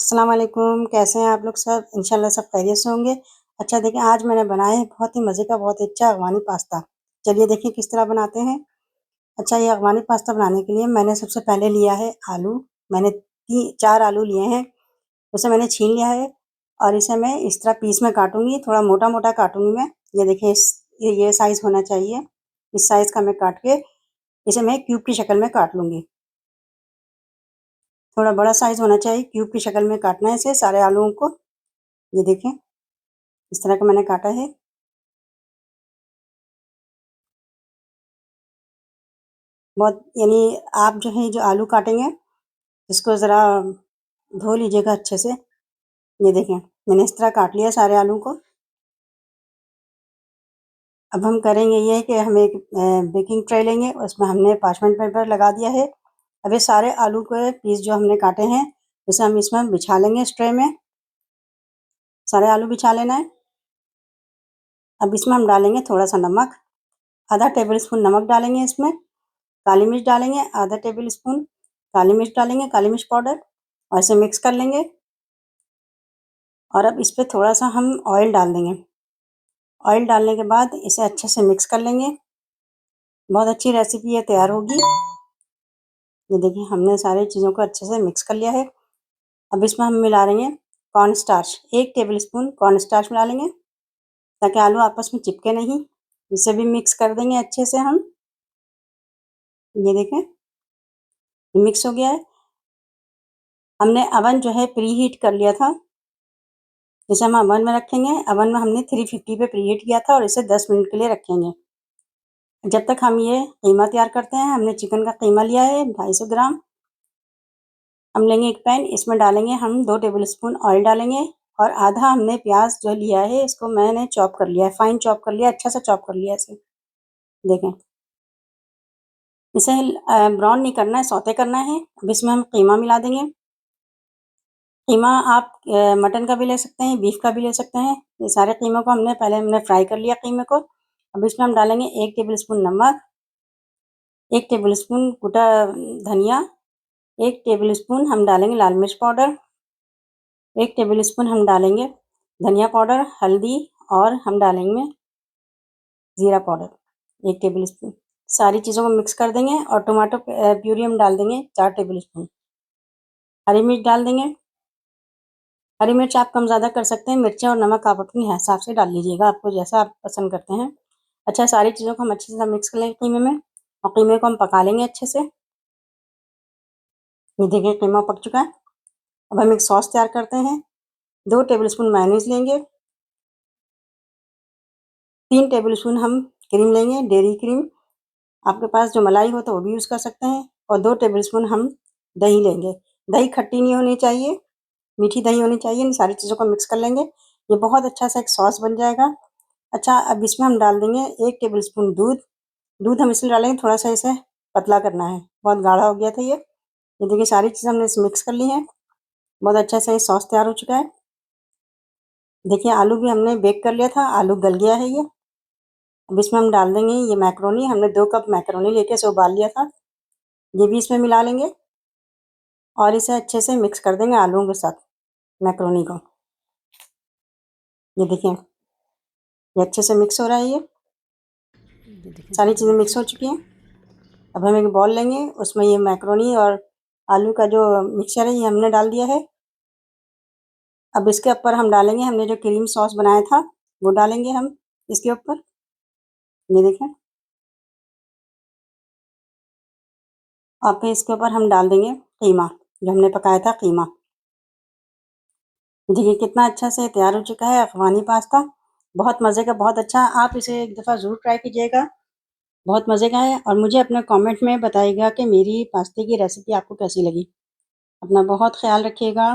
अस्सलाम वालेकुम, कैसे हैं आप लोग सब? इंशाल्लाह सब खैरियत से होंगे। अच्छा देखिए, आज मैंने बनाया है बहुत ही मज़े का, बहुत ही अच्छा अफ़गानी पास्ता। चलिए देखिए किस तरह बनाते हैं। अच्छा, ये अफ़गानी पास्ता बनाने के लिए मैंने सबसे पहले लिया है आलू। मैंने 4 आलू लिए हैं, उसे मैंने छील लिया है और इसे मैं इस तरह पीस में काटूँगी, थोड़ा मोटा-मोटा काटूँगी मैं। ये देखिए ये साइज़ होना चाहिए। इस साइज़ का मैं काट के इसे मैं क्यूब की शक्ल में काट लूँगी। थोड़ा बड़ा साइज़ होना चाहिए, क्यूब की शक्ल में काटना है इसे सारे आलूओं को। ये देखें, इस तरह का मैंने काटा है। बहुत यानी आप जो है जो आलू काटेंगे इसको ज़रा धो लीजिएगा अच्छे से। ये देखें, मैंने इस तरह काट लिया सारे आलू को। अब हम करेंगे ये कि हम एक बेकिंग ट्रे लेंगे, उसमें हमने पार्चमेंट पेपर लगा दिया है। अब ये सारे आलू के पीस जो हमने काटे हैं उसे हम इसमें बिछा लेंगे इस ट्रे में। सारे आलू बिछा लेना है। अब इसमें हम डालेंगे थोड़ा सा नमक, आधा टेबल स्पून नमक डालेंगे इसमें। काली मिर्च डालेंगे, आधा टेबल स्पून काली मिर्च डालेंगे, काली मिर्च पाउडर, और इसे मिक्स कर लेंगे। और अब इस पे थोड़ा सा हम ऑयल डाल देंगे। ऑयल डालने के बाद इसे अच्छे से मिक्स कर लेंगे। बहुत अच्छी रेसिपी ये तैयार होगी। ये देखिए, हमने सारी चीज़ों को अच्छे से मिक्स कर लिया है। अब इसमें हम मिला लेंगे corn starch, 1 table spoon corn starch मिला लेंगे ताकि आलू आपस में चिपके नहीं। इसे भी मिक्स कर देंगे अच्छे से हम। ये देखें, मिक्स हो गया है। हमने अवन जो है प्री हीट कर लिया था, इसे हम अवन में रखेंगे। अवन में हमने 350 पे प्री हीट किया था और इसे 10 मिनट के लिए रखेंगे। जब तक हम ये कीमा तैयार करते हैं, हमने चिकन का कीमा लिया है 250 ग्राम। हम लेंगे एक पैन, इसमें डालेंगे हम 2 टेबल स्पून ऑयल डालेंगे और आधा हमने प्याज जो लिया है इसको मैंने चॉप कर लिया है, फाइन चॉप कर लिया, अच्छा सा चॉप कर लिया इसे। देखें, इसे ब्राउन नहीं करना है, सौते करना है। अब इसमें हम कीमा मिला देंगे। कीमा आप मटन का भी ले सकते हैं, बीफ का भी ले सकते हैं। ये सारे कीमे को हमने फ्राई कर लिया कीमे को। अब इसमें हम डालेंगे 1 टेबल स्पून नमक, 1 टेबल स्पून कुटा धनिया, 1 टेबल स्पून हम डालेंगे लाल मिर्च पाउडर, 1 टेबल स्पून हम डालेंगे धनिया पाउडर, हल्दी, और हम डालेंगे ज़ीरा पाउडर 1 टेबल स्पून। सारी चीज़ों को मिक्स कर देंगे और टमाटो प्यूरी हम डाल देंगे 4 टेबल स्पून। हरी मिर्च डाल देंगे। हरी मिर्च आप कम ज़्यादा कर सकते हैं। मिर्चें और नमक आप अपने हिसाब से डाल लीजिएगा, आपको जैसा आप पसंद करते हैं। अच्छा, सारी चीज़ों को हम अच्छे से मिक्स कर लेंगे कीमे में और कीमे को हम पका लेंगे अच्छे से। ये देखिए, कीमा पक चुका है। अब हम एक सॉस तैयार करते हैं। 2 टेबल स्पून मेयोनीज़ लेंगे, 3 टेबल स्पून हम क्रीम लेंगे, डेयरी क्रीम। आपके पास जो मलाई हो तो वो भी यूज़ कर सकते हैं। और 2 टेबल स्पून हम दही लेंगे। दही खट्टी नहीं होनी चाहिए, मीठी दही होनी चाहिए। इन सारी चीज़ों को मिक्स कर लेंगे। ये बहुत अच्छा सा एक सॉस बन जाएगा। अच्छा, अब इसमें हम डाल देंगे 1 टेबल स्पून दूध। दूध हम इसलिए डालेंगे थोड़ा सा इसे पतला करना है, बहुत गाढ़ा हो गया था ये। ये देखिए, सारी चीज़ें हमने इसे मिक्स कर ली हैं। बहुत अच्छा सा ये सॉस तैयार हो चुका है। देखिए, आलू भी हमने बेक कर लिया था, आलू गल गया है ये। अब इसमें हम डाल देंगे ये मैक्रोनी। हमने 2 कप मैक्रोनी लेके इसे उबाल लिया था, ये भी इसमें मिला लेंगे और इसे अच्छे से मिक्स कर देंगे आलूओं के साथ, मैक्रोनी को। ये देखिए, ये अच्छे से मिक्स हो रहा है ये। सारी चीज़ें मिक्स हो चुकी हैं। अब हम एक बॉल लेंगे, उसमें ये मैक्रोनी और आलू का जो मिक्सचर है ये हमने डाल दिया है। अब इसके ऊपर हम डालेंगे हमने जो क्रीम सॉस बनाया था वो डालेंगे हम इसके ऊपर। ये देखें, और फिर इसके ऊपर हम डाल देंगे कीमा, जो हमने पकाया था कीमा। देखिए कितना अच्छा से तैयार हो चुका है अफ़गानी पास्ता। बहुत मज़े का, बहुत अच्छा। आप इसे एक दफ़ा ज़रूर ट्राई कीजिएगा, बहुत मज़े का है। और मुझे अपने कमेंट में बताइएगा कि मेरी पास्ते की रेसिपी आपको कैसी लगी। अपना बहुत ख्याल रखिएगा।